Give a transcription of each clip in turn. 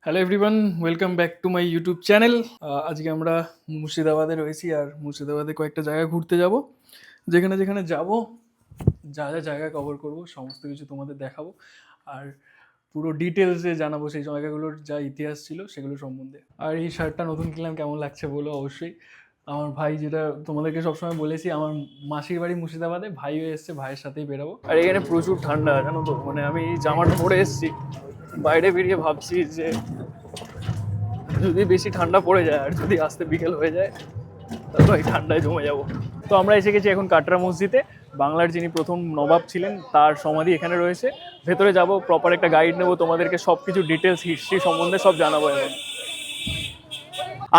Hello everyone, welcome back to my YouTube channel. আজকে আমরা মুর্শিদাবাদে রয়েছি আর মুর্শিদাবাদে কয়েকটা জায়গা ঘুরতে যাব। যেখানে যেখানে যাব, যা যা জায়গা কভার করব সমস্ত কিছু তোমাদের দেখাবো আর পুরো ডিটেলসে জানাবো সেই জায়গাগুলোর যা ইতিহাস ছিল সেগুলো সম্বন্ধে। আর এই শার্টটা নতুন কিনলাম, কেমন লাগছে বলো অবশ্যই। আমার ভাই, যেটা তোমাদেরকে সবসময় বলেছি, আমার মাসির বাড়ি মুর্শিদাবাদে, ভাইও এসছে, ভাইয়ের সাথেই বেরাবো। আর এখানে প্রচুর ঠান্ডা, জানো তো, মানে আমি এই জামাটা পরে এসেছি, বাইরে বেরিয়ে ভাবছি যে যদি বেশি ঠান্ডা পড়ে যায় আর যদি আস্তে বিকেল হয়ে যায় তাহলে ওই ঠান্ডায় জমে যাব। তো আমরা এসে গেছি এখন কাটরা মসজিদে। বাংলার যিনি প্রথম নবাব ছিলেন তার সমাধি এখানে রয়েছে। ভেতরে যাব, প্রপার একটা গাইড নেবো, তোমাদেরকে সব কিছু ডিটেলস হিস্ট্রি সম্বন্ধে সব জানাবো এখন।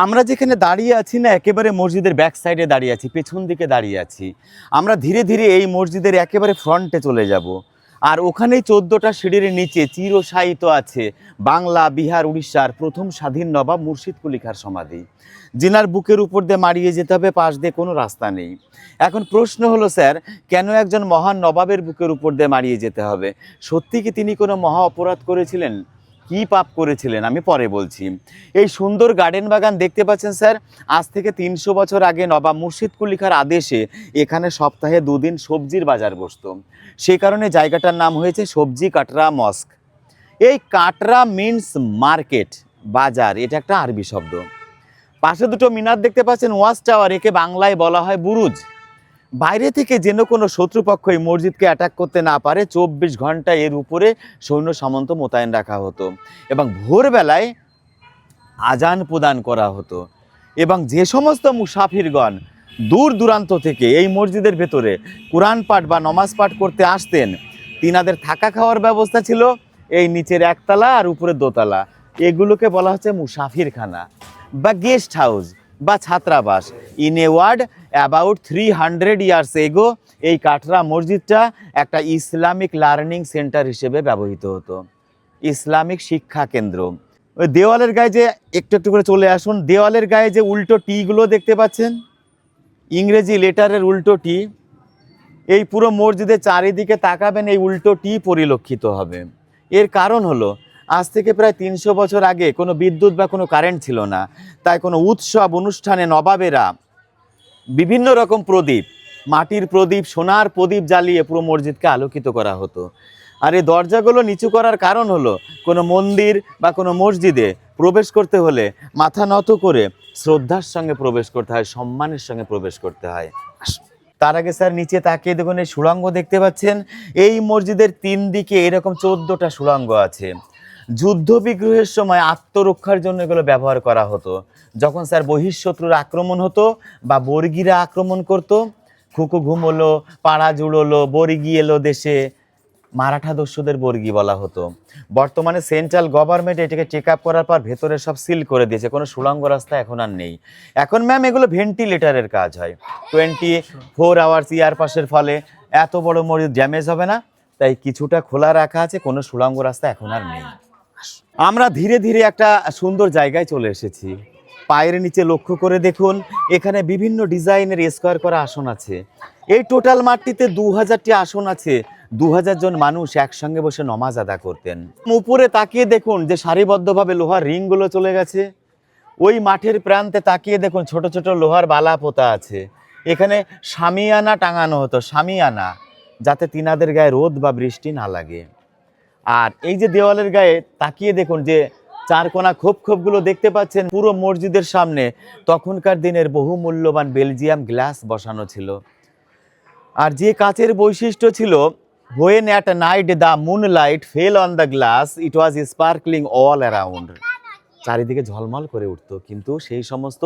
আমরা যেখানে দাঁড়িয়ে আছি না, একেবারে মসজিদের ব্যাক সাইডে দাঁড়িয়ে আছি, পেছন দিকে দাঁড়িয়ে আছি। আমরা ধীরে ধীরে এই মসজিদের একেবারে ফ্রন্টে চলে যাব। আর ওখানেই 14টা সিঁড়ির নিচে চিরশায়িত আছে বাংলা, বিহার, উড়িষ্যার প্রথম স্বাধীন নবাব মুর্শিদ কুলি খাঁর সমাধি, যিনার বুকের উপর দিয়ে মারিয়ে যেতে হবে, পাশ দিয়ে কোনো রাস্তা নেই। এখন প্রশ্ন হলো, স্যার, কেন একজন মহান নবাবের বুকের উপর দিয়ে মারিয়ে যেতে হবে? সত্যি কি তিনি কোনো মহা অপরাধ করেছিলেন? কি পাপ করেছিলেন আমি পরে বলছি। এই সুন্দর গার্ডেন বাগান দেখতে পাচ্ছেন স্যার, আজ থেকে 300 বছর আগে নবাব মুর্শিদ কুলি খাঁর আদেশে এখানে সপ্তাহে 2 দিন সবজির বাজার বসতো। সেই কারণে জায়গাটার নাম হয়েছে সবজি কাটরা মস্ক। এই কাটরা মিন্স মার্কেট, বাজার, এটা একটা আরবি শব্দ। পাশে দুটো মিনার দেখতে পাচ্ছেন, ওয়াচ টাওয়ার, একে বাংলায় বলা হয় বুরুজ। বাইরে থেকে যেন কোনো শত্রুপক্ষ এই মসজিদকে অ্যাটাক করতে না পারে 24 ঘন্টা এর উপরে সৈন্য সামন্ত মোতায়েন রাখা হতো এবং ভোরবেলায় আজান প্রদান করা হতো। এবং যে সমস্ত মুসাফিরগণ দূর দূরান্ত থেকে এই মসজিদের ভেতরে কোরআন পাঠ বা নমাজ পাঠ করতে আসতেন, তিনাদের থাকা খাওয়ার ব্যবস্থা ছিল এই নিচের একতলা আর উপরের দোতলা। এগুলোকে বলা হচ্ছে মুসাফিরখানা বা গেস্ট হাউস বা ছাত্রাবাস। In a word, about 300 years ago এই কাটরা মসজিদটা একটা ইসলামিক লার্নিং সেন্টার হিসেবে ব্যবহৃত হতো, ইসলামিক শিক্ষা কেন্দ্র। ওই দেওয়ালের গায়ে যে একটু একটু করে চলে আসুন, দেওয়ালের গায়ে যে উল্টো টিগুলো দেখতে পাচ্ছেন, ইংরেজি লেটারের উল্টো টি, এই পুরো মসজিদের চারিদিকে তাকাবেন, এই উল্টো টি পরিলক্ষিত হবে। এর কারণ হলো, আজ থেকে প্রায় 300 বছর আগে কোনো বিদ্যুৎ বা কোনো কারেন্ট ছিল না, তাই কোনো উৎসব অনুষ্ঠানে নবাবেরা বিভিন্ন রকম প্রদীপ, মাটির প্রদীপ, সোনার প্রদীপ জ্বালিয়ে পুরো মসজিদকে আলোকিত করা হতো। আর এই দরজাগুলো নিচু করার কারণ হলো, কোনো মন্দির বা কোনো মসজিদে প্রবেশ করতে হলে মাথা নত করে শ্রদ্ধার সঙ্গে প্রবেশ করতে হয়, সম্মানের সঙ্গে প্রবেশ করতে হয়। তার আগে স্যার নিচে তাকিয়ে দেখুন, এই সুড়ঙ্গ দেখতে পাচ্ছেন। এই মসজিদের 3 দিকে এরকম 14টা সুড়ঙ্গ আছে। যুদ্ধ বিগ্রহের সময় আত্মরক্ষার জন্য এগুলো ব্যবহার করা হতো। যখন স্যার বহিঃশত্রুর আক্রমণ হতো বা বর্গীরা আক্রমণ করত, খুকু ঘুমোলো, পাড়া জুড়োলো, বর্গী এলো দেশে, মারাঠা দস্যুদের বর্গী বলা হতো। বর্তমানে সেন্ট্রাল গভর্নমেন্ট এটাকে চেক আপ করার পর ভেতরে সব সিল করে দিয়েছে, কোনো সুড়ঙ্গ রাস্তা এখন আর নেই। এখন ম্যাম এগুলো ভেন্টিলেটারের কাজ হয়। 24 আওয়ার্স ইয়ার পাসের ফলে এত বড় মসজিদ ড্যামেজ হবে না, তাই কিছুটা খোলা রাখা আছে, কোনো সুড়ঙ্গ রাস্তা এখন আর নেই। আমরা ধীরে ধীরে একটা সুন্দর জায়গায় চলে এসেছি। পায়ের নিচে লক্ষ্য করে দেখুন, এখানে বিভিন্ন ডিজাইনের স্কোয়ার করা আসন আছে। এই টোটাল মাঠটিতে 2000টি আসন আছে। 2000 জন মানুষ একসঙ্গে বসে নমাজ আদা করতেন। উপরে তাকিয়ে দেখুন যে সারিবদ্ধভাবে লোহার রিংগুলো চলে গেছে। ওই মাঠের প্রান্তে তাকিয়ে দেখুন ছোট ছোট লোহার বালা পোতা আছে। এখানে শামিয়ানা টাঙানো হতো, শামিয়ানা, যাতে তিনাদের গায়ে রোদ বা বৃষ্টি না লাগে। আর এই যে দেওয়ালের গায়ে তাকিয়ে দেখুন যে 4 কোনা খোপ খোপগুলো দেখতে পাচ্ছেন, পুরো মসজিদের সামনে তখনকার দিনের বহু মূল্যবান বেলজিয়াম গ্লাস বসানো ছিল। আর যে কাচের বৈশিষ্ট্য ছিল, when at night the moonlight fell on the glass it was sparkling all around, চারিদিকে ঝলমল করে উঠত। কিন্তু সেই সমস্ত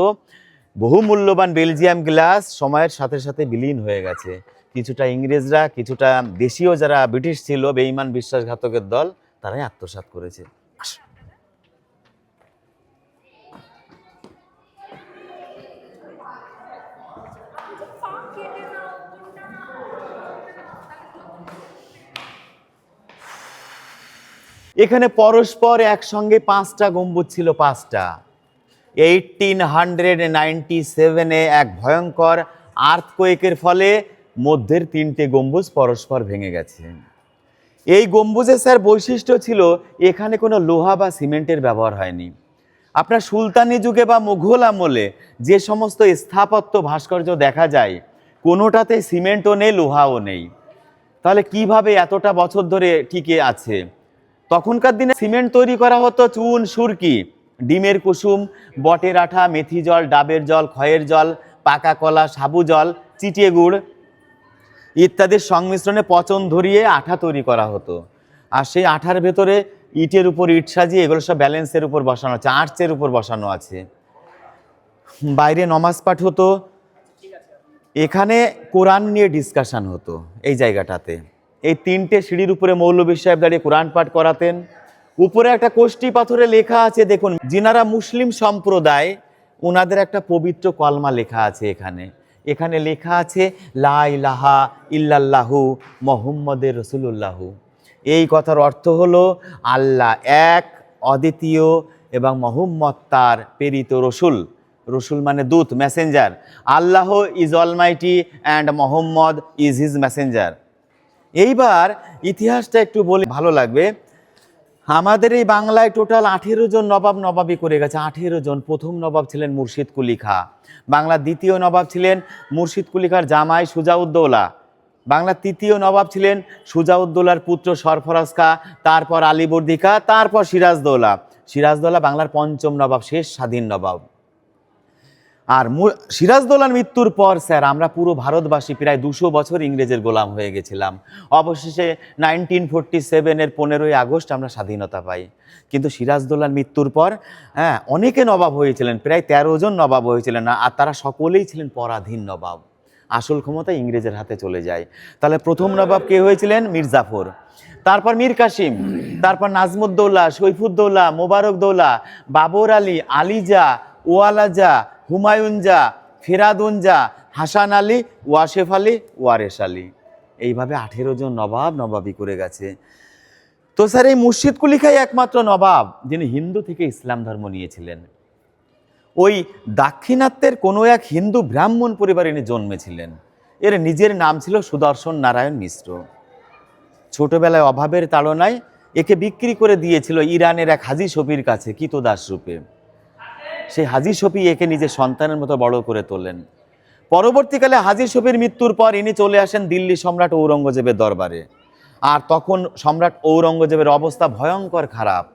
বহু মূল্যবান বেলজিয়াম গ্লাস সময়ের সাথে সাথে বিলীন হয়ে গেছে। কিছুটা ইংরেজরা, কিছুটা দেশীয় যারা ব্রিটিশ ছিল, বেঈমান বিশ্বাসঘাতকের দল, তারাই আত্মসাৎ করেছে। এখানে পরস্পর একসঙ্গে 5টা গম্বুজ ছিল, 5টা। 1897-এ এক ভয়ঙ্কর আর্থকোয়েকের ফলে মধ্যের 3টে গম্বুজ পরস্পর ভেঙে গেছে। এই গম্বুজের স্যার বৈশিষ্ট্য ছিল এখানে কোনো লোহা বা সিমেন্টের ব্যবহার হয়নি। আপনার সুলতানি যুগে বা মুঘল আমলে যে সমস্ত স্থাপত্য ভাস্কর্য দেখা যায় কোনোটাতে সিমেন্টও নেই, লোহাও নেই। তাহলে কিভাবে এতটা বছর ধরে টিকে আছে? তখনকার দিনে সিমেন্ট তৈরি করা হতো চুন, সুরকি, ডিমের কুসুম, বটের আঠা, মেথি জল, ডাবের জল, খয়ের জল, পাকা কলা, সাবু জল, চিটিয়ে গুড় ইত্যাদির সংমিশ্রণে পচন ধরিয়ে আঠা তৈরি করা হতো। আর সেই আঠার ভেতরে ইটের উপর ইট সাজিয়ে এগুলো সব ব্যালেন্সের উপর বসানো আছে, আর্চের উপর বসানো আছে। বাইরে নমাজ পাঠ হতো, এখানে কোরআন নিয়ে ডিসকাশন হতো এই জায়গাটাতে। এই 3টে সিঁড়ির উপরে মৌলভী সাহেব দাঁড়িয়ে কোরআন পাঠ করাতেন। উপরে একটা কোষ্টি পাথরে লেখা আছে দেখুন, যিনারা মুসলিম সম্প্রদায় ওনাদের একটা পবিত্র কলমা লেখা আছে এখানে। এখানে লেখা আছে লা ইলাহা ইল্লাল্লাহু মুহাম্মাদুর রাসূলুল্লাহ। এই কথার অর্থ হলো আল্লাহ এক, অদ্বিতীয় এবং মুহাম্মদ তার প্রেরিত রসুল। রসুল মানে দূত, Messenger. Allah is Almighty and Mohammad is his Messenger. এইবার ইতিহাসটা একটু বলে ভালো লাগবে। আমাদের এই বাংলায় টোটাল 18 জন নবাব নবাবি করে গেছে, 18 জন। প্রথম নবাব ছিলেন মুর্শিদ কুলি খাঁ। বাংলার দ্বিতীয় নবাব ছিলেন মুর্শিদ কুলি খাঁর জামাই সুজাউদ্দৌলা। বাংলার তৃতীয় নবাব ছিলেন সুজাউদ্দৌলার পুত্র সরফরাজ খাঁ, তারপর আলীবর্দী খাঁ, তারপর সিরাজদৌলা। সিরাজদৌলা বাংলার পঞ্চম নবাব, শেষ স্বাধীন নবাব। আর সিরাজদৌলার মৃত্যুর পর স্যার আমরা পুরো ভারতবাসী প্রায় 200 বছর ইংরেজের গোলাম হয়ে গেছিলাম। অবশেষে 1947-এর 15ই আগস্ট আমরা স্বাধীনতা পাই। কিন্তু সিরাজদৌলার মৃত্যুর পর অনেকে নবাব হয়েছিলেন, প্রায় 13 জন নবাব হয়েছিলেন, আর তারা সকলেই ছিলেন পরাধীন নবাব। আসল ক্ষমতা ইংরেজের হাতে চলে যায়। তাহলে প্রথম নবাব কে হয়েছিলেন? মীর জাফর, তারপর মীর কাসিম, তারপর নাজমুদ্দৌলা, সৈফুদ্দৌলা, মোবারকদৌলা, বাবর আলী, আলিজা, ওয়ালাজা, হুমায়ুনজা, ফেরাদুনজা, হাসান আলী, ওয়াসেফ আলী, ওয়ারেস আলী। এইভাবে 18 জন নবাব নবাবি করে গেছে। তো স্যার এই মুর্শিদ কুলি খাঁ একমাত্র নবাব যিনি হিন্দু থেকে ইসলাম ধর্ম নিয়েছিলেন। ওই দাক্ষিণাত্যের কোনো এক হিন্দু ব্রাহ্মণ পরিবারে ইনি জন্মেছিলেন। এর নিজের নাম ছিল সুদর্শন নারায়ণ মিশ্র। ছোটবেলায় অভাবের তাড়নায় একে বিক্রি করে দিয়েছিল ইরানের এক হাজি শফির কাছে কৃতদাস রূপে। সেই হাজি শফি একে নিজের সন্তানের মতো বড় করে তোলেন। পরবর্তীকালে হাজি শফির মৃত্যুর পর ইনি চলে আসেন দিল্লি সম্রাট ঔরঙ্গজেবের দরবারে। আর তখন সম্রাট ঔরঙ্গজেবের অবস্থা ভয়ঙ্কর খারাপ।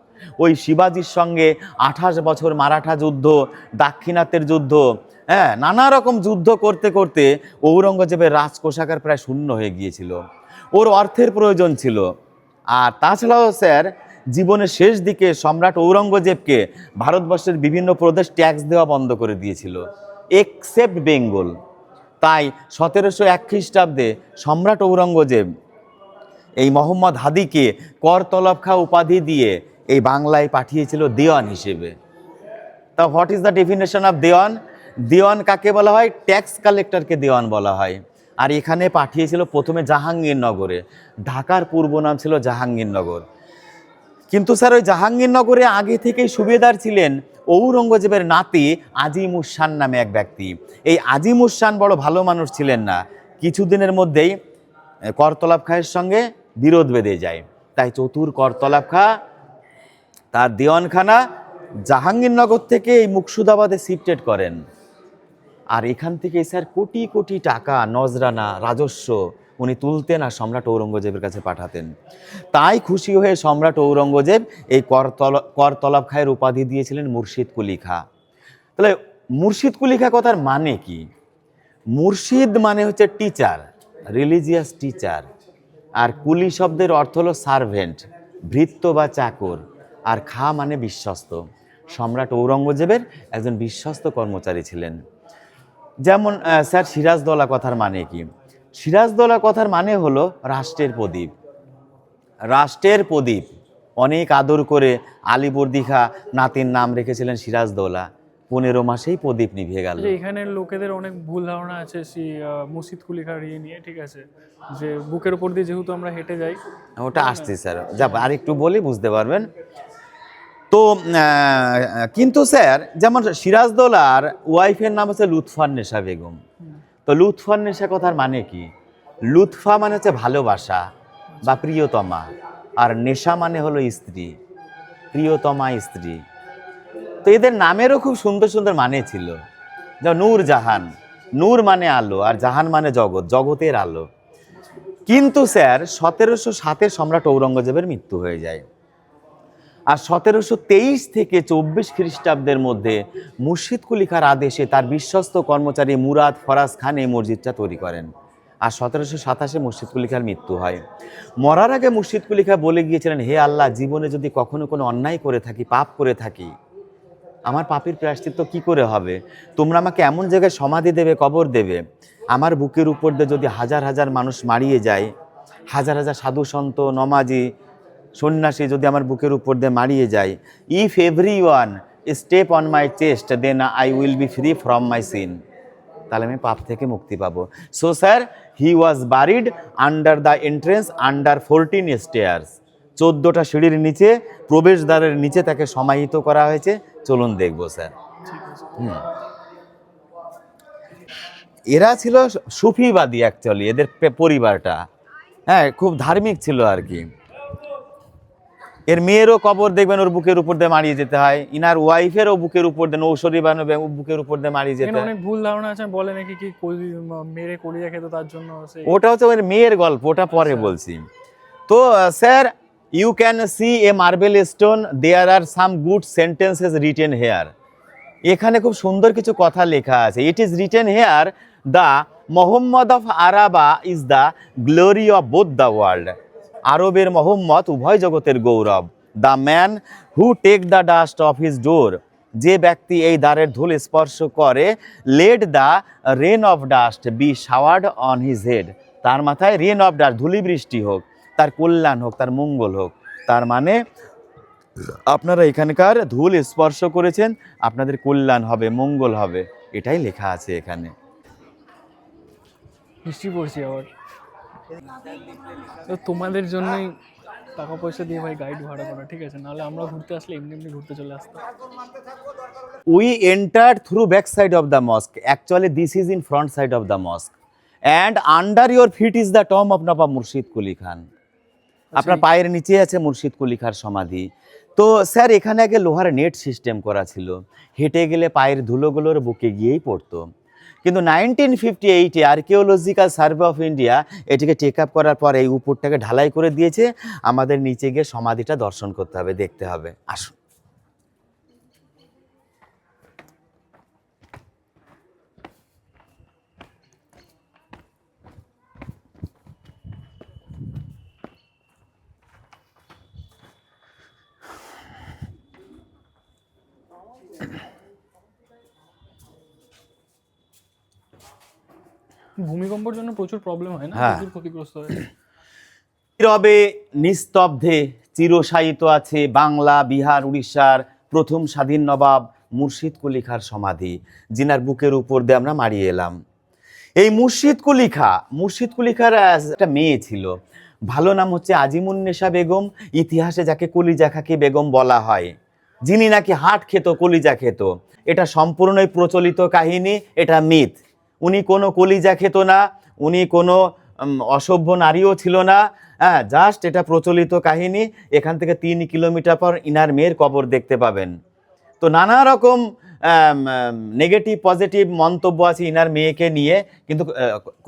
ওই শিবাজির সঙ্গে 28 বছর মারাঠা যুদ্ধ, দাক্ষিণাত্যের যুদ্ধ, নানা রকম যুদ্ধ করতে করতে ঔরঙ্গজেবের রাজকোষাগার প্রায় শূন্য হয়ে গিয়েছিল। ওর অর্থের প্রয়োজন ছিল। আর তাছাড়াও স্যার জীবনের শেষ দিকে সম্রাট ঔরঙ্গজেবকে ভারতবর্ষের বিভিন্ন প্রদেশ ট্যাক্স দেওয়া বন্ধ করে দিয়েছিল, এক্সেপ্ট বেঙ্গল। তাই 1701 খ্রিস্টাব্দে সম্রাট ঔরঙ্গজেব এই মোহাম্মদ হাদিকে করতলব খাঁ উপাধি দিয়ে এই বাংলায় পাঠিয়েছিল দেওয়ান হিসেবে। তা what is the definition of dewan? দেওয়ান কাকে বলা হয়? ট্যাক্স কালেক্টরকে দেওয়ান বলা হয়। আর এখানে পাঠিয়েছিল প্রথমে জাহাঙ্গীরনগরে। ঢাকার পূর্ব নাম ছিল জাহাঙ্গীরনগর। কিন্তু স্যার ওই জাহাঙ্গীরনগরে আগে থেকেই সুবেদার ছিলেন ঔরঙ্গজেবের নাতি আজিমুস শান নামে এক ব্যক্তি। এই আজিমুস শান বড় ভালো মানুষ ছিলেন না। কিছুদিনের মধ্যেই করতলব খাঁয়ের সঙ্গে বিরোধ বেঁধে যায়। তাই চতুর করতলব খাঁ তার দেওয়ানখানা জাহাঙ্গীরনগর থেকে এই মুকসুদাবাদে শিফটেড করেন। আর এখান থেকে স্যার কোটি কোটি টাকা নজরানা রাজস্ব উনি তুলতেন আর সম্রাট ঔরঙ্গজেবের কাছে পাঠাতেন। তাই খুশি হয়ে সম্রাট ঔরঙ্গজেব এই করতলব খাঁয়ের উপাধি দিয়েছিলেন মুর্শিদ কুলি খাঁ। তাহলে মুর্শিদ কুলি খাঁ কথার মানে কি? মুর্শিদ মানে হচ্ছে টিচার, রিলিজিয়াস টিচার। আর কুলি শব্দের অর্থ হলো সার্ভেন্ট, ভৃত্য বা চাকর। আর খাঁ মানে বিশ্বস্ত। সম্রাট ঔরঙ্গজেবের একজন বিশ্বস্ত কর্মচারী ছিলেন। যেমন স্যার সিরাজদৌলা কথার মানে কি? সিরাজদৌলা কথার মানে হলো রাষ্ট্রের প্রদীপ। রাষ্ট্রের প্রদীপ অনেক আদর করে আলীবর্দী খাঁ নাতির নাম রেখেছিলেন সিরাজদৌলা। 15 মাসেই প্রদীপ নিভে গেল। এখানের লোকেদের অনেক ভুল ধারণা আছে মুর্শিদ কুলি খাঁ নিয়ে, ঠিক আছে, যে বুকের উপর দিয়ে যেহেতু আমরা হেঁটে যাই। ওটা আসছে স্যার, যা আর একটু বলি বুঝতে পারবেন। তো কিন্তু স্যার যেমন সিরাজদৌলার ওয়াইফের নাম হচ্ছে লুৎফান্নেসা বেগম। তো লুৎফান্নেসা কথার মানে কি? লুৎফা মানে হচ্ছে ভালোবাসা বা প্রিয়তমা, আর নেশা মানে হলো স্ত্রী, প্রিয়তমা স্ত্রী। তো এদের নামেরও খুব সুন্দর সুন্দর মানে ছিল, যেমন নূর জাহান, নূর মানে আলো আর জাহান মানে জগৎ, জগতের আলো। কিন্তু স্যার 1707-এ সম্রাট ঔরঙ্গজেবের মৃত্যু হয়ে যায়, আর 1723 থেকে 24 খ্রিস্টাব্দের মধ্যে মুর্শিদ কুলি খাঁর আদেশে তার বিশ্বস্ত কর্মচারী মুরাদ ফরাজ খান এই মসজিদটা তৈরি করেন। আর 1727-এ মুর্শিদ কুলি খাঁর মৃত্যু হয়। মরার আগে মুর্শিদ কুলি খাঁ বলে গিয়েছিলেন, হে আল্লাহ, জীবনে যদি কখনো কোনো অন্যায় করে থাকি, পাপ করে থাকি, আমার পাপের প্রায়শ্চিত্ত কি করে হবে? তোমরা আমাকে এমন জায়গায় সমাধি দেবে, কবর দেবে, আমার বুকের উপর দিয়ে যদি হাজার হাজার মানুষ মারিয়ে যায়, হাজার হাজার সাধু সন্ত নমাজি সন্ন্যাসী যদি আমার বুকের উপর দিয়ে মারিয়ে যায়, if every one step on my chest then I will be free from my sin, তাহলে আমি পাপ থেকে মুক্তি পাবো। So sir, he was buried under the entrance under 14 stairs, 14টা সিঁড়ির নিচে, প্রবেশদ্বারের নিচে তাকে সমাহিত করা হয়েছে। চলুন দেখবো স্যার। এরা ছিল সুফিবাদী, অ্যাকচুয়ালি এদের পরিবারটা, হ্যাঁ, খুব ধার্মিক ছিল আর কি। এর মেয়েরও কবর দেখবেন ওর বুকের উপর দিয়ে মারিয়ে যেতে হয়, ইনার ওয়াইফেরও বুকের উপর দিয়ে, নৌশরী বানবে বুকের উপর দিয়ে মারিয়ে যেতে হয়। অনেক ভুল ধারণা আছে, বলে নাকি কি মেরে কলিজা খেত তার জন্য। ওটা হচ্ছে ওর মেয়ের গল্প, ওটা পরে বলছি। তো sir, you can see a marble stone, there are some good sentences written here. এখানে খুব সুন্দর কিছু কথা লেখা আছে। It is written here, the Muhammad of Arabia is the glory of both the world. আরবের মোহাম্মদ উভয় জগতের গৌরব। The man who take the dust of his door, যে ব্যক্তি এই দ্বারের ধুল স্পর্শ করে, let the rain of dust be showered on his head, তার মাথায় রেন অফ ডাস্ট, ধুলি বৃষ্টি হোক, তার কল্যাণ হোক, তার মঙ্গল হোক। তার মানে আপনারা এখানকার ধুল স্পর্শ করেছেন, আপনাদের কল্যাণ হবে, মঙ্গল হবে, এটাই লেখা আছে এখানে। হিস্ট্রি পড়ছি আবার। তো তোমাদের জন্যই টাকা পয়সা দিয়ে ভাই গাইড ভাড়া করা, ঠিক আছে? নাহলে আমরা ঘুরতে আসলে এমনি এমনি ঘুরতে চলে আসতাম। We entered through back side of the mosque. Actually, this is in front side of the mosque. And under your feet is the tomb of Nawab Murshid Quli Khan. আপনার পায়ের নিচে আছে মুর্শিদ কুলি খাঁর সমাধি। তো স্যার, এখানে আগে লোহার নেট সিস্টেম করা ছিল, হেঁটে গেলে পায়ের ধুলোগুলোর বুকে গিয়েই পড়তো। কিন্তু 1958-এ আর্কিওলজিক্যাল সার্ভে অফ ইন্ডিয়া এটিকে টেক আপ করার পর এই উপরটাকে ঢালাই করে দিয়েছে। আমাদের নিচে গিয়ে সমাধিটা দর্শন করতে হবে, দেখতে হবে। আসুন। ভূমিকম্পের জন্য প্রচুর প্রবলেম হয় না, হ্যাঁ। প্রচুর ক্ষতিগ্রস্ত হয়। নীরবে নিস্তব্ধে চিরশায়িত আছে বাংলা, বিহার, উড়িষ্যার প্রথম স্বাধীন নবাব মুর্শিদ কুলি খাঁর সমাধি, জিনার বুকের উপর দিয়ে আমরা মারিয়ে এলাম। এই মুর্শিদ কুলি খাঁর একটা মেয়ে ছিল, ভালো নাম হচ্ছে আজিমুন্নেসা বেগম, ইতিহাসে যাকে কলিজা খাকি বেগম বলা হয়, যিনি নাকি হাট খেত, কলিজা খেত। এটা সম্পূর্ণই প্রচলিত কাহিনী, এটা মিথ। উনি কোনো কলিজা খেত না, উনি কোনো অসভ্য নারীও ছিল না, হ্যাঁ, জাস্ট এটা প্রচলিত কাহিনী। এখান থেকে 3 কিলোমিটার পর ইনার মেয়ের কবর দেখতে পাবেন। তো নানা রকম নেগেটিভ পজিটিভ মন্তব্য আছে ইনার মেয়েকে নিয়ে, কিন্তু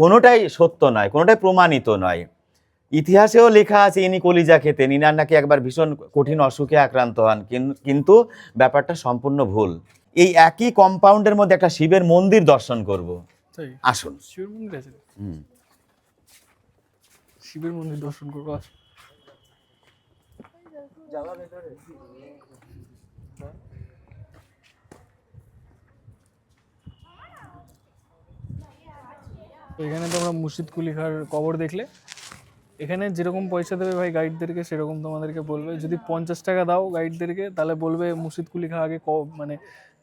কোনোটাই সত্য নয়, কোনোটাই প্রমাণিত নয়। ইতিহাসেও লেখা আছে ইনি কলিজা খেতেন, ইনার নাকি একবার ভীষণ কঠিন অসুখে আক্রান্ত হন, কিন্তু ব্যাপারটা সম্পূর্ণ ভুল। এই একই কম্পাউন্ডের মধ্যে একটা শিবের মন্দির দর্শন করব, আসুন। শিবের মন্দির আছে? শিবের মন্দির দর্শন করবো, আসুন। তো এখানে তোমরা মুর্শিদ কুলি খাঁর কবর দেখলে। এখানে যেরকম পয়সা দেবে ভাই গাইডদেরকে, সেরকম তোমাদেরকে বলবে। যদি 50 টাকা দাও গাইডদেরকে, তাহলে বলবে মুর্শিদ কুলি খাঁ আগে মানে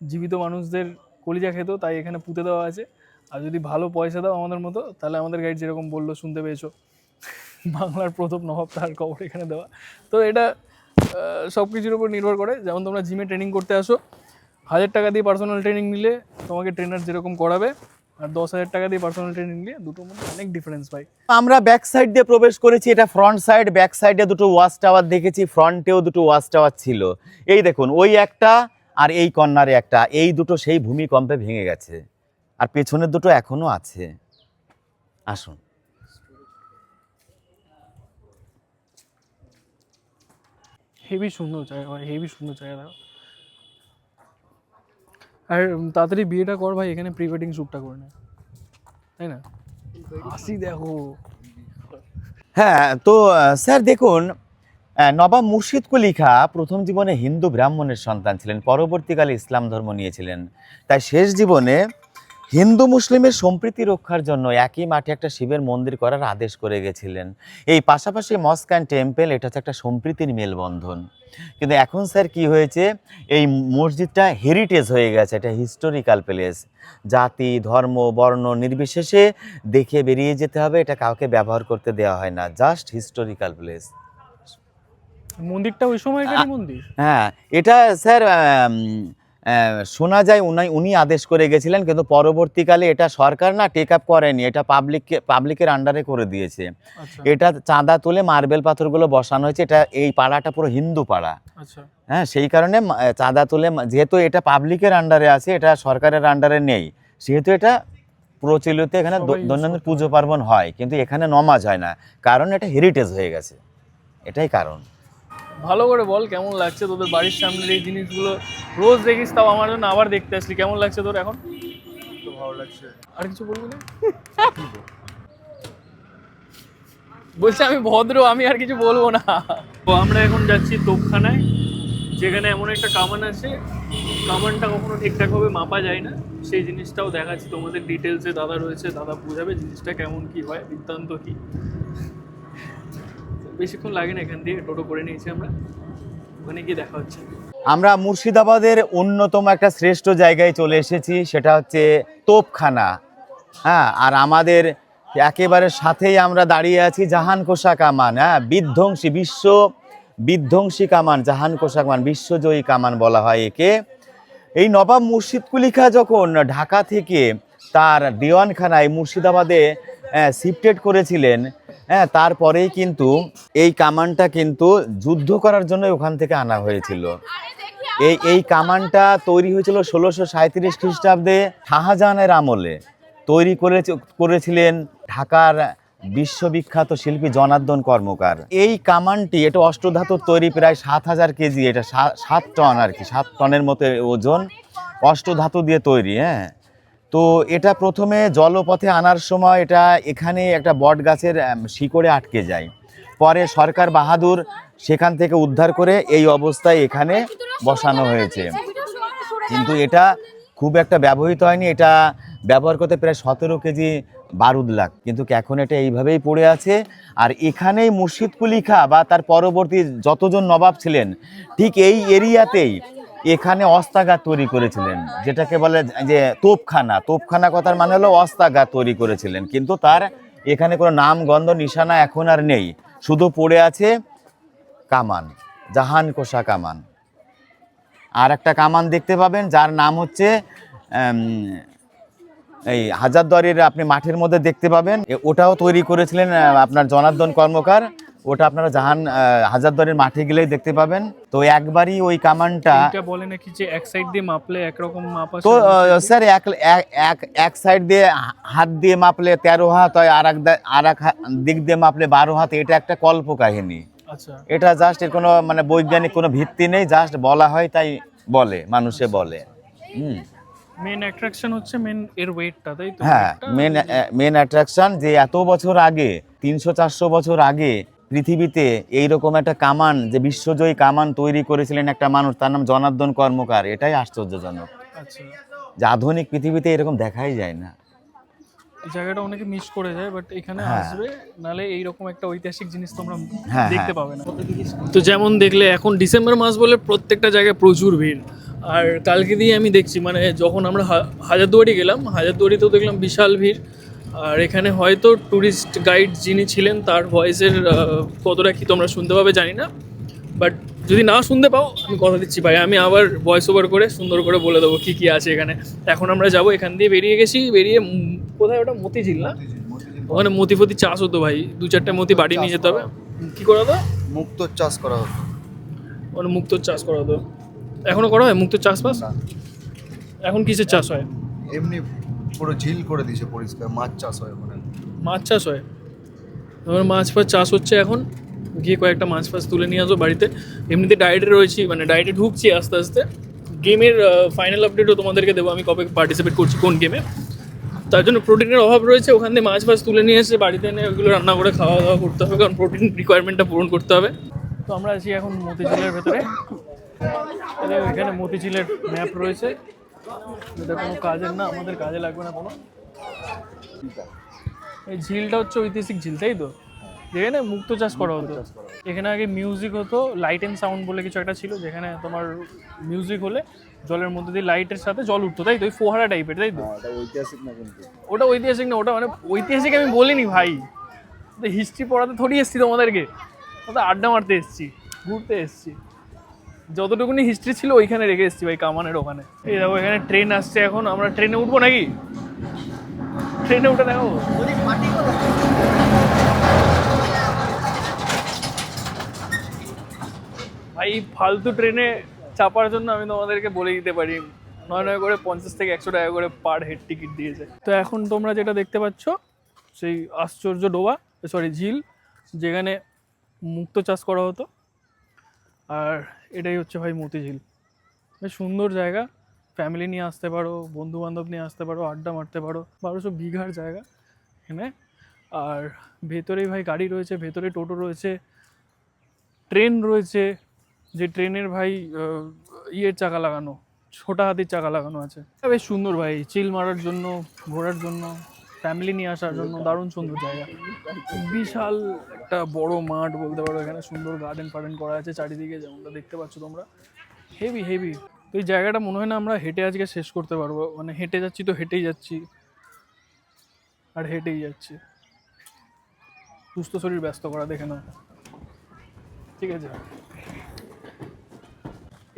জীবিত মানুষদের কলিজা খেত, তাই এখানে পুঁতে দেওয়া আছে। আর যদি ভালো পয়সা দাও আমাদের মতো, তাহলে আমাদের গাইড যেরকম বললো, শুনতে পেয়েছো, বাংলার প্রথম নবাব তার কবর এখানে দেওয়া। তো এটা সব কিছুর উপর নির্ভর করে। যেমন তোমরা জিমে ট্রেনিং করতে আসো, 1000 টাকা দিয়ে পার্সোনাল ট্রেনিং নিলে তোমাকে ট্রেনার যেরকম করাবে আর 10,000 টাকা দিয়ে পার্সোনাল ট্রেনিং নিলে দুটোর মধ্যে অনেক ডিফারেন্স ভাই। আমরা ব্যাক সাইড দিয়ে প্রবেশ করেছি, এটা ফ্রন্ট সাইড। ব্যাক সাইডে দুটো ওয়াচ টাওয়ার দেখেছি, ফ্রন্টেও দুটো ওয়াচ টাওয়ার ছিল। এই দেখুন, ওই একটা আর এই কর্নারে একটা, এই দুটো সেই ভূমিকম্পে ভেঙে গেছে, আর পেছনের দুটো এখনো আছে। আসুন। হেভি সুন্দর জায়গা ভাই, হেভি সুন্দর জায়গা। দেখো আর তাড়াতাড়ি বিয়েটা কর ভাই, এখানে প্রি ওয়েডিং শ্যুটটা করে নে, তাই না? হাসি দেখো। হ্যাঁ, তো স্যার দেখুন, নবাব মুর্শিদ কুলি খাঁ প্রথম জীবনে হিন্দু ব্রাহ্মণের সন্তান ছিলেন, পরবর্তীকালে ইসলাম ধর্ম নিয়েছিলেন। তাই শেষ জীবনে হিন্দু মুসলিমের সম্প্রীতি রক্ষার জন্য একই মাঠে একটা শিবের মন্দির করার আদেশ করে গেছিলেন। এই পাশাপাশি মস্ক অ্যান্ড টেম্পল, এটা হচ্ছে একটা সম্প্রীতির মেলবন্ধন। কিন্তু এখন স্যার কি হয়েছে, এই মসজিদটা হেরিটেজ হয়ে গেছে, এটা হিস্টোরিক্যাল প্লেস। জাতি ধর্ম বর্ণ নির্বিশেষে দেখে বেরিয়ে যেতে হবে, এটা কাউকে ব্যবহার করতে দেওয়া হয় না, জাস্ট হিস্টোরিক্যাল প্লেস। মন্দিরটা ওই সময়কারই মন্দির? হ্যাঁ, এটা স্যার শোনা যায় উনি আদেশ করে গেছিলেন, কিন্তু পরবর্তীকালে এটা সরকার না টেক আপ করেনি, এটা পাবলিকের আন্ডারে করে দিয়েছে। আচ্ছা এটা চাঁদা তুলে মার্বেল পাথরগুলো বসানো হয়েছে। এটা এই পাড়াটা পুরো হিন্দু পাড়া। আচ্ছা হ্যাঁ, সেই কারণে চাঁদা তুলে, যেহেতু এটা পাবলিকের আন্ডারে আছে, এটা সরকারের আন্ডারে নেই, সেহেতু এটা প্রচলিত, এখানে সবাই use দৈনন্দিন করতে পুজো পার্বণ হয়, কিন্তু এখানে নমাজ হয় না, কারণ এটা হেরিটেজ হয়ে গেছে, এটাই কারণ। ভালো করে বল, কেমন লাগছে তোদের বাড়ির সামনের এই জিনিসগুলো? রোজ দেখিস, তাও আমার জন্য আবার দেখতে আসলি, কেমন লাগছে তোর এখন? তো ভালো লাগছে। আর কিছু বলবি না? বলছে আমি ভদ্র, আমি আর কিছু বলবো না। তো আমরা এখন যাচ্ছি তোপখানায়, যেখানে এমন একটা কামান আছে, কামানটা কখনো ঠিকঠাকভাবে মাপা যায় না, সেই জিনিসটাও দেখাচ্ছি তোমাদের ডিটেলসে। দাদা রয়েছে, দাদা বোঝাবে জিনিসটা কেমন কি হয়, বৃত্তান্ত কি। বেশিক্ষণ লাগে না, এখান দিয়ে টোটো করে নিয়েছি আমরা, ওখানে গিয়ে দেখা হচ্ছে। আমরা মুর্শিদাবাদের অন্যতম একটা শ্রেষ্ঠ জায়গায় চলে এসেছি, সেটা হচ্ছে তোপখানা। হ্যাঁ, আর আমাদের একেবারে সাথেই আমরা দাঁড়িয়ে আছি জাহানকোষা কামান। হ্যাঁ, বিশ্ব বিধ্বংসী কামান, জাহানকোষা কামান, বিশ্বজয়ী কামান বলা হয় একে। এই নবাব মুর্শিদ কুলি খাঁ যখন ঢাকা থেকে তার দেওয়ানখানায় মুর্শিদাবাদে শিফটেড করেছিলেন, হ্যাঁ, তারপরেই কিন্তু এই কামানটা কিন্তু যুদ্ধ করার জন্য ওখান থেকে আনা হয়েছিল। এই কামানটা তৈরি হয়েছিল 1637 খ্রিস্টাব্দে শাহজাহানের আমলে। তৈরি করেছিলেন ঢাকার বিশ্ববিখ্যাত শিল্পী জনার্দন কর্মকার। এই কামানটি, এটা অষ্টধাতুর তৈরি, প্রায় 7,000 কেজি, এটা 7 টন আর কি, 7 টনের মতো ওজন, অষ্টধাতু দিয়ে তৈরি। হ্যাঁ, তো এটা প্রথমে জলপথে আনার সময় এটা এখানে একটা বট গাছের শিকড়ে আটকে যায়, পরে সরকার বাহাদুর সেখান থেকে উদ্ধার করে এই অবস্থায় এখানে বসানো হয়েছে। কিন্তু এটা খুব একটা ব্যবহৃত হয়নি, এটা ব্যবহার করতে প্রায় 17 কেজি বারুদ লাগ, কিন্তু এখন এটা এইভাবেই পড়ে আছে। আর এখানেই মুর্শিদ কুলি খাঁ বা তার পরবর্তী যতজন নবাব ছিলেন, ঠিক এই এরিয়াতেই এখানে অস্ত্রাগার তৈরি করেছিলেন, যেটাকে বলে যে তোপখানা কথার মানে হলো অস্ত্রাগার তৈরি করেছিলেন। কিন্তু তার এখানে কোনো নাম গন্ধ নিশানা এখন আর নেই, শুধু পড়ে আছে কামান, জাহানকোষা কামান। আর একটা কামান দেখতে পাবেন যার নাম হচ্ছে এই হাজারদুয়ারির, আপনি মাঠের মধ্যে দেখতে পাবেন, ওটাও তৈরি করেছিলেন আপনার জনার্দন কর্মকার। ওটা আপনারা হাজারদুয়ারির মাঠে গেলেই দেখতে পাবেন। তো একবারই ওই কামানটা, এটা বলে নাকি যে এক সাইড দিয়ে মাপলে একরকম মাপ আছে। তো স্যার এক সাইড দিয়ে হাত দিয়ে মাপলে 13 হাত হয়, আর এক দিক দিয়ে মাপলে 12 হাত। এটা একটা কল্প কাহিনী। আচ্ছা, এটা জাস্ট এর কোনো মানে বৈজ্ঞানিক কোনো ভিত্তি নেই, জাস্ট বলা হয় তাই বলে, মানুষে বলে। মেন অ্যাট্রাকশন হচ্ছে এর ওয়েটটা, তাই তো? হ্যাঁ, মেন অ্যাট্রাকশন যে এত বছর আগে, 300-400 বছর আগে পৃথিবীতে এইরকম একটা কামান, যে বিশ্বজয়ী কামান তৈরি করেছিলেন একটা মানুষ, তার নাম জনার্দন কর্মকার। এটাই আশ্চর্যজনক, আচ্ছা, যে আধুনিক পৃথিবীতে এরকম দেখাই যায় না। এই জায়গাটা অনেকে মিস করে যায়, বাট এখানে আসবে, নালে এইরকম একটা ঐতিহাসিক জিনিস তোমরা দেখতে পাবে না। তো যেমন দেখলে, এখন ডিসেম্বর মাস বলে প্রত্যেকটা জায়গায় প্রচুর ভিড়। আর কালকে দিয়ে আমি দেখছি, মানে যখন আমরা হাজারদুয়ারি গেলাম, হাজারদুয়ারিতেও দেখলাম বিশাল ভিড়। আর এখানে হয়তো ট্যুরিস্ট গাইড যিনি ছিলেন তার ভয়েসের কতটা কি তোমরা শুনতে পাবে জানি না, বাট যদি না শুনতে পাও আমি কথা দিচ্ছি ভাই, আমি আবার ভয়েস ওভার করে সুন্দর করে বলে দেবো কী কী আছে এখানে। এখন আমরা যাব, এখান দিয়ে বেরিয়ে গেছি, বেরিয়ে কোথায় ওটা মতিঝিল না, ওখানে মতি ফতি চাষ হতো ভাই, 2-4টা মতি বাড়ি নিয়ে যেতে হবে। কী করা হতো? মুক্ত চাষ করা হতো। ওখানে মুক্তোর চাষ করা হতো। এখনও করা হয় মুক্তোর চাষবাস? না, এখন কিসের চাষ হয়? এমনি পুরো ঝিল করে দিয়েছে পরিষ্কার, মাছ চাষ হয় ওখানে। মাছ চাষ হয়, আমার মাছ ফাছ চাষ হচ্ছে এখন, গিয়ে কয়েকটা মাছ ফাছ তুলে নিয়ে আসবো বাড়িতে। এমনিতে ডায়েটে রয়েছি, মানে ডায়েটে ঢুকছি আস্তে আস্তে। গেমের ফাইনাল আপডেটও তোমাদেরকে দেবো, আমি কবে পার্টিসিপেট করছি কোন গেমে। তার জন্য প্রোটিনের অভাব রয়েছে, ওখান থেকে মাছ ফাছ তুলে নিয়ে এসে বাড়িতে এনে ওইগুলো রান্না করে খাওয়া দাওয়া করতে হবে, কারণ প্রোটিন রিকোয়ারমেন্টটা পূরণ করতে হবে। তো আমরা আছি এখন মতিঝিলের ভেতরে। এখানে মতিঝিলের ম্যাপ রয়েছে, এটা কোনো কাজের না, আমাদের কাজে লাগবে না কোনো। এই ঝিলটা হচ্ছে ঐতিহাসিক ঝিল, তাই তো? যেখানে মুক্ত চাষ করা হতো। এখানে আগে মিউজিক হতো, লাইট অ্যান্ড সাউন্ড বলে কিছু একটা ছিল, যেখানে তোমার মিউজিক হলে জলের মধ্যে দিয়ে লাইটের সাথে জল উঠতো, তাই তো? ওই ফোয়ারা টাইপের, তাই তো? এটা ঐতিহাসিক না কিন্তু। ওটা ঐতিহাসিক না, ওটা মানে ঐতিহাসিক আমি বলিনি ভাই, হিস্ট্রি পড়াতে থোড়ি এসছি তোমাদেরকে, ওটা আড্ডা মারতে এসছি, ঘুরতে এসছি। যতটুকুনি হিস্ট্রি ছিল ওইখানে রেখে এসছি ভাই, কামানের ওখানে। এই দেখো এখানে ট্রেন আসছে, এখন আমরা ট্রেনে উঠবো নাকি? ট্রেনে উঠে দেখো ভাই, ফালতু ট্রেনে চাপার জন্য আমি তোমাদেরকে বলে দিতে পারি, 9 করে 50 থেকে 100 টাকা করে পার হেড টিকিট দিয়েছে। তো এখন তোমরা যেটা দেখতে পাচ্ছ সেই আশ্চর্য ডোবা, সরি ঝিল, যেখানে মুক্তো চাষ করা হতো। আর এটাই হচ্ছে ভাই মতিঝিল, বেশ সুন্দর জায়গা, ফ্যামিলি নিয়ে আসতে পারো, বন্ধু বান্ধব নিয়ে আসতে পারো, আড্ডা মারতে পারো। 1200 বিঘার জায়গা এখানে। আর ভেতরেই ভাই গাড়ি রয়েছে, ভেতরে টোটো রয়েছে, ট্রেন রয়েছে, যে ট্রেনের ভাই ইয়ের চাকা লাগানো, ছোটা হাতির চাকা লাগানো আছে। বেশ সুন্দর ভাই, চিল মারার জন্য, ঘোরার জন্য, ফ্যামিলি নিয়ে আসার জন্য দারুণ সুন্দর জায়গা। বিশাল একটা বড় মাঠ বলতে পারো, এখানে সুন্দর গার্ডেন ফার্ডেন করা আছে চারিদিকে, যেমনটা দেখতে পাচ্ছ তোমরা। Heavy heavy. তো এই জায়গাটা মনে হয় না আমরা হেঁটে আজকে শেষ করতে পারবো, মানে হেঁটে যাচ্ছি তো হেঁটেই যাচ্ছি আর হেঁটেই যাচ্ছি। সুস্থ শরীর ব্যস্ত করা, দেখে নাও, ঠিক আছে?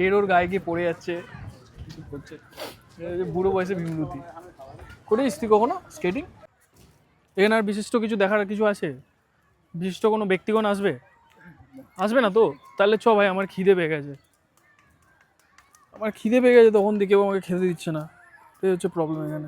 এর ওর গায়ে গিয়ে পড়ে যাচ্ছে, কিছু করছে, বুড়ো বয়সে ভীমরুতি। করেছিস তুই কখনো স্কেটিং? এখানে আর বিশিষ্ট কিছু দেখার কিছু আছে? বিশিষ্ট কোনো ব্যক্তিগণ আসবে? আসবে না তো? তাহলে চ ভাই, আমার খিদে পেয়ে গেছে, আমার খিদে পেয়ে গেছে, তখন দিয়ে কেউ আমাকে খেতে দিচ্ছে না, এই হচ্ছে প্রবলেম এখানে।